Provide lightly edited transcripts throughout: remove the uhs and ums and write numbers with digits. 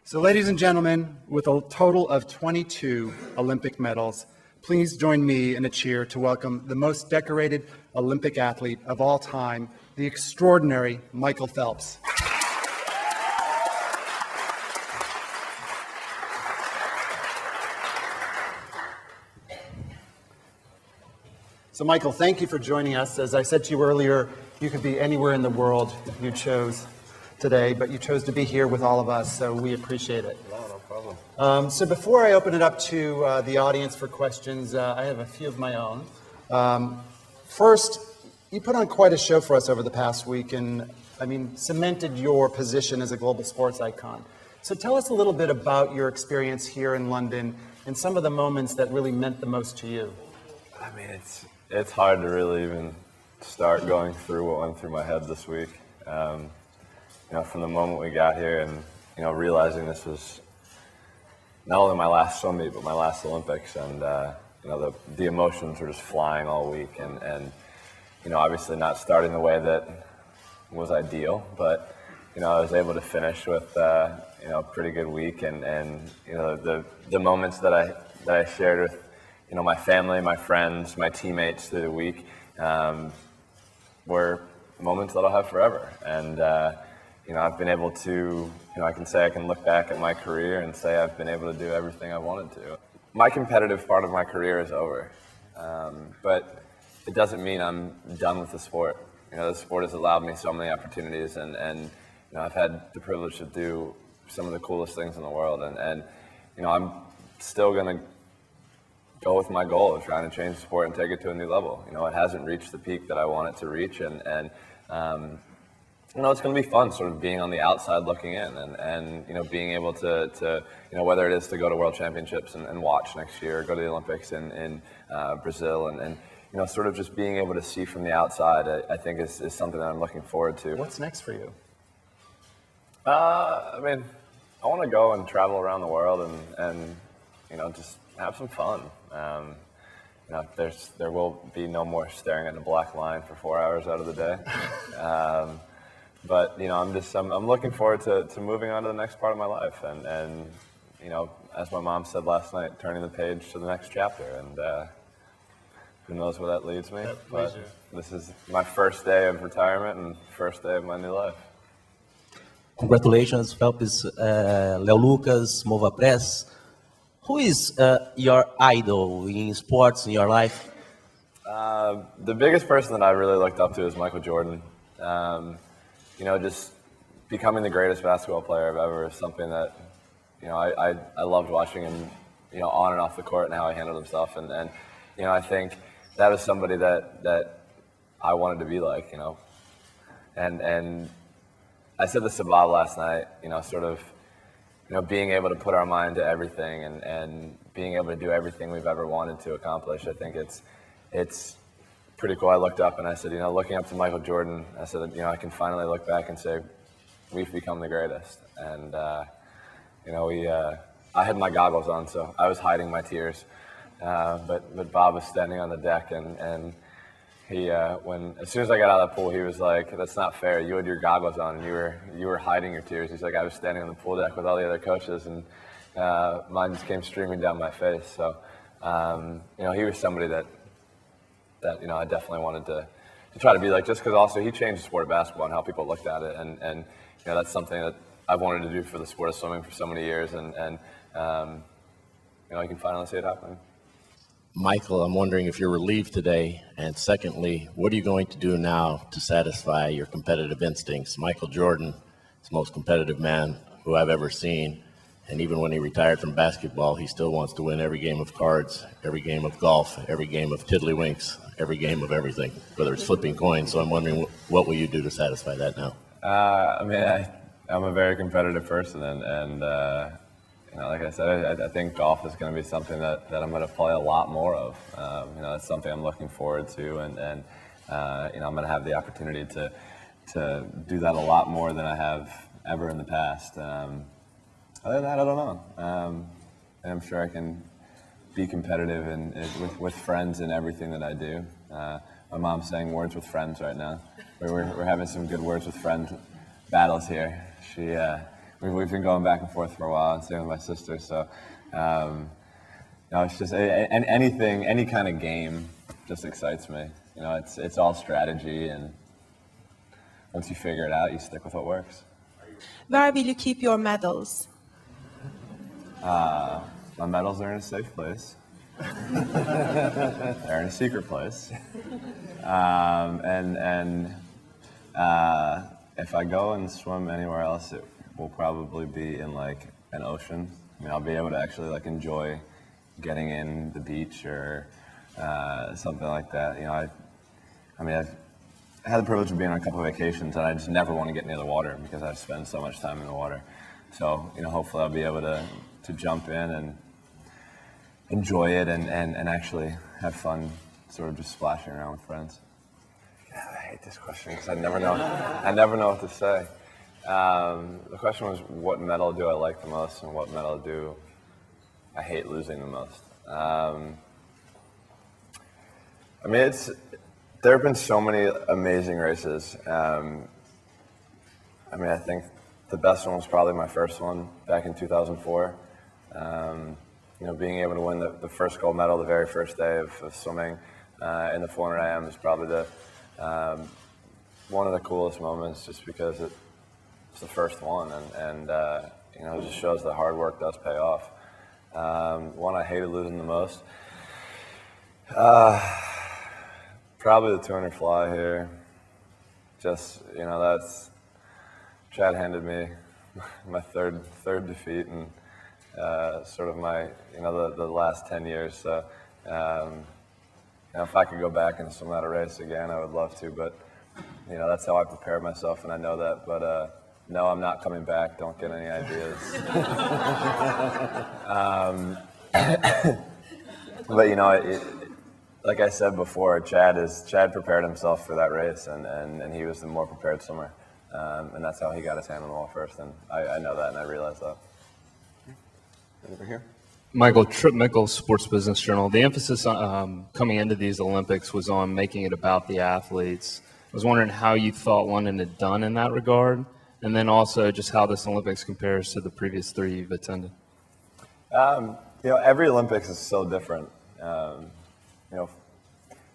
So ladies and gentlemen, with a total of 22 Olympic medals, please join me in a cheer to welcome the most decorated Olympic athlete of all time, the extraordinary Michael Phelps. So Michael, thank you for joining us. As I said to you earlier, you could be anywhere in the world you chose today, but you chose to be here with all of us, so we appreciate it. No problem. So before I open it up to the audience for questions, I have a few of my own. First, you put on quite a show for us over the past week and, cemented your position as a global sports icon. So tell us a little bit about your experience here in London and some of the moments that really meant the most to you. It's hard to really even start going through what went through my head this week. From the moment we got here and, realizing this was not only my last swim meet, but my last Olympics, and, the emotions were just flying all week, and obviously not starting the way that was ideal, but, I was able to finish with, a pretty good week, and the moments that I shared with, my family, my friends, my teammates through the week, were moments that I'll have forever. And, I've been able to, I can look back at my career and say I've been able to do everything I wanted to. My competitive part of my career is over, but it doesn't mean I'm done with the sport. The sport has allowed me so many opportunities, and I've had the privilege to do some of the coolest things in the world, and I'm still going to go with my goal of trying to change the sport and take it to a new level. It hasn't reached the peak that I want it to reach, and it's going to be fun sort of being on the outside looking in, and being able to whether it is to go to World Championships and watch next year, or go to the Olympics in Brazil, and sort of just being able to see from the outside, I think is something that I'm looking forward to. What's next for you? I want to go and travel around the world and just have some fun. There will be no more staring at a black line for 4 hours out of the day. But I'm looking forward to moving on to the next part of my life, and as my mom said last night, turning the page to the next chapter, and who knows where that leads me. But this is my first day of retirement and first day of my new life. Congratulations, Phelps, Leo Lucas, Mova Press. Who is your idol in sports in your life? The biggest person that I really looked up to is Michael Jordan. Just becoming the greatest basketball player I've ever is something that, I loved watching him, on and off the court, and how he handled himself. And I think that was somebody that I wanted to be like, And I said this to Bob last night, being able to put our mind to everything and being able to do everything we've ever wanted to accomplish. I think it's pretty cool. I looked up and I said, looking up to Michael Jordan, I said, I can finally look back and say, we've become the greatest. And, I had my goggles on, so I was hiding my tears. But Bob was standing on the deck, and he, as soon as I got out of the pool, he was like, "That's not fair. You had your goggles on, and you were hiding your tears." He's like, "I was standing on the pool deck with all the other coaches, and mine just came streaming down my face." So, he was somebody that I definitely wanted to try to be like, just because also he changed the sport of basketball and how people looked at it, and that's something that I've wanted to do for the sport of swimming for so many years, and I can finally see it happening. Michael, I'm wondering if you're relieved today, and secondly, what are you going to do now to satisfy your competitive instincts? Michael Jordan is the most competitive man who I've ever seen, and even when he retired from basketball, he still wants to win every game of cards, every game of golf, every game of tiddlywinks, every game of everything, whether it's flipping coins. So I'm wondering, what will you do to satisfy that now? I'm a very competitive person, and like I said, I think golf is going to be something that I'm going to play a lot more of. That's something I'm looking forward to, and I'm going to have the opportunity to do that a lot more than I have ever in the past. Other than that, I don't know. And I'm sure I can be competitive and with friends in everything that I do. My mom's saying words with friends right now. We're having some good words with friends battles here. We've been going back and forth for a while, and same with my sister. So, it's just any kind of game just excites me. It's all strategy, and once you figure it out, you stick with what works. Where will you keep your medals? My medals are in a safe place. They're in a secret place. If I go and swim anywhere else, it will probably be in like an ocean. I mean, I'll be able to actually like enjoy getting in the beach or something like that. I've had the privilege of being on a couple of vacations, and I just never want to get near the water because I spend so much time in the water. So, hopefully I'll be able to jump in and enjoy it and actually have fun sort of just splashing around with friends. God, I hate this question because I never know what to say. The question was, what medal do I like the most and what medal do I hate losing the most? There have been so many amazing races. I think the best one was probably my first one back in 2004. Being able to win the first gold medal the very first day of swimming in the 400 IM is probably one of the coolest moments, just because it's the first one, and it just shows that hard work does pay off. One I hated losing the most, probably the 200 fly here. Just that's Chad handed me my third defeat, and sort of my the last 10 years. So if I could go back and swim that race again, I would love to. But that's how I prepared myself, and I know that. But no, I'm not coming back. Don't get any ideas. But like I said before, Chad prepared himself for that race, and he was the more prepared swimmer, and that's how he got his hand on the wall first. And I know that, and I realize that. Over here. Michael, Trip Mickle, Sports Business Journal. The emphasis on, coming into these Olympics was on making it about the athletes. I was wondering how you thought London had done in that regard, and then also just how this Olympics compares to the previous three you've attended. Every Olympics is so different.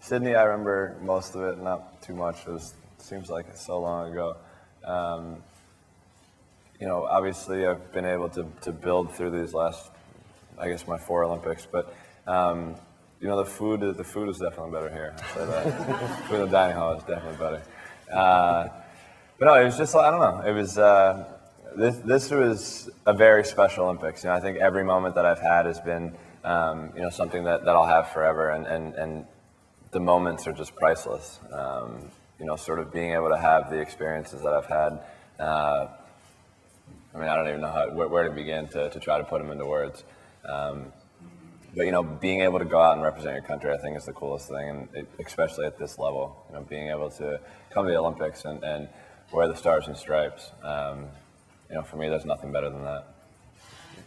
Sydney, I remember most of it, not too much. It seems like it's so long ago. Obviously I've been able to build through these last, I guess, my 4 Olympics, but the food is definitely better here. I'll say that. Food in the dining hall is definitely better. But no, it was just, I don't know. It was this was a very special Olympics. I think every moment that I've had has been something that I'll have forever, and the moments are just priceless. Sort of being able to have the experiences that I've had. I don't even know where to begin to try to put them into words. But being able to go out and represent your country, I think, is the coolest thing, and especially at this level. Being able to come to the Olympics and wear the stars and stripes. For me, there's nothing better than that.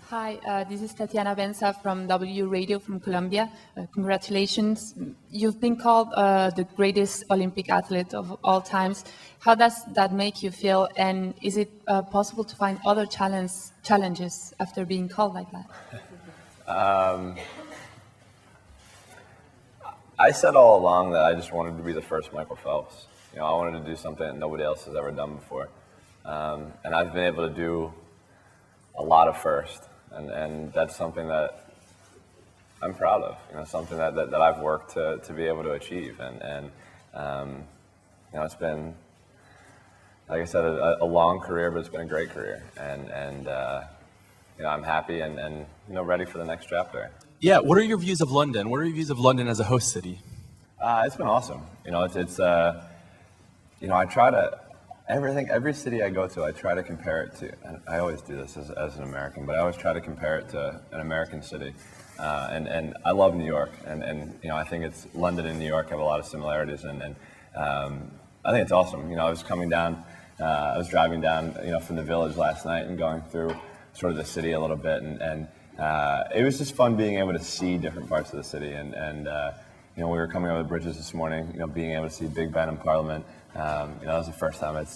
Hi, this is Tatiana Benza from W Radio from Colombia. Congratulations. You've been called the greatest Olympic athlete of all times. How does that make you feel? And is it possible to find other challenges after being called like that? I said all along that I just wanted to be the first Michael Phelps. I wanted to do something that nobody else has ever done before. And I've been able to do a lot of first. And that's something that I'm proud of, something that I've worked to be able to achieve. And it's been, like I said, a long career, but it's been a great career. And I'm happy and ready for the next chapter. Yeah, what are your views of London? What are your views of London as a host city? It's been awesome. I try to, every city I go to, I try to compare it to, and I always do this as an American, but I always try to compare it to an American city. And I love New York, and I think London and New York have a lot of similarities, and I think it's awesome. I was coming down, I was driving down, from the Village last night and going through sort of the city a little bit, and it was just fun being able to see different parts of the city, and we were coming over the bridges this morning, being able to see Big Ben and Parliament. That was the first time I'd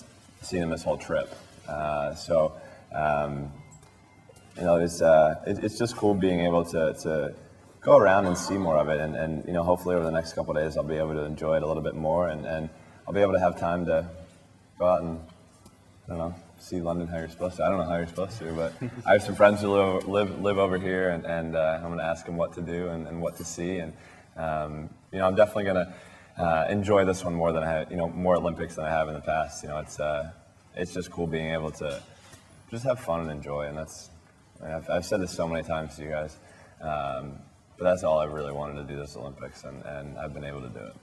seen them this whole trip, You know, it's just cool being able to go around and see more of it, and you know, hopefully over the next couple of days I'll be able to enjoy it a little bit more, and I'll be able to have time to go out and, I don't know, see London how you're supposed to. I don't know how you're supposed to, but I have some friends who live over here, and I'm going to ask them what to do and what to see, and you know, I'm definitely going to enjoy this one more than more Olympics than I have in the past. You know, it's just cool being able to just have fun and enjoy, and I've said this so many times to you guys, but that's all I really wanted to do this Olympics, and I've been able to do it.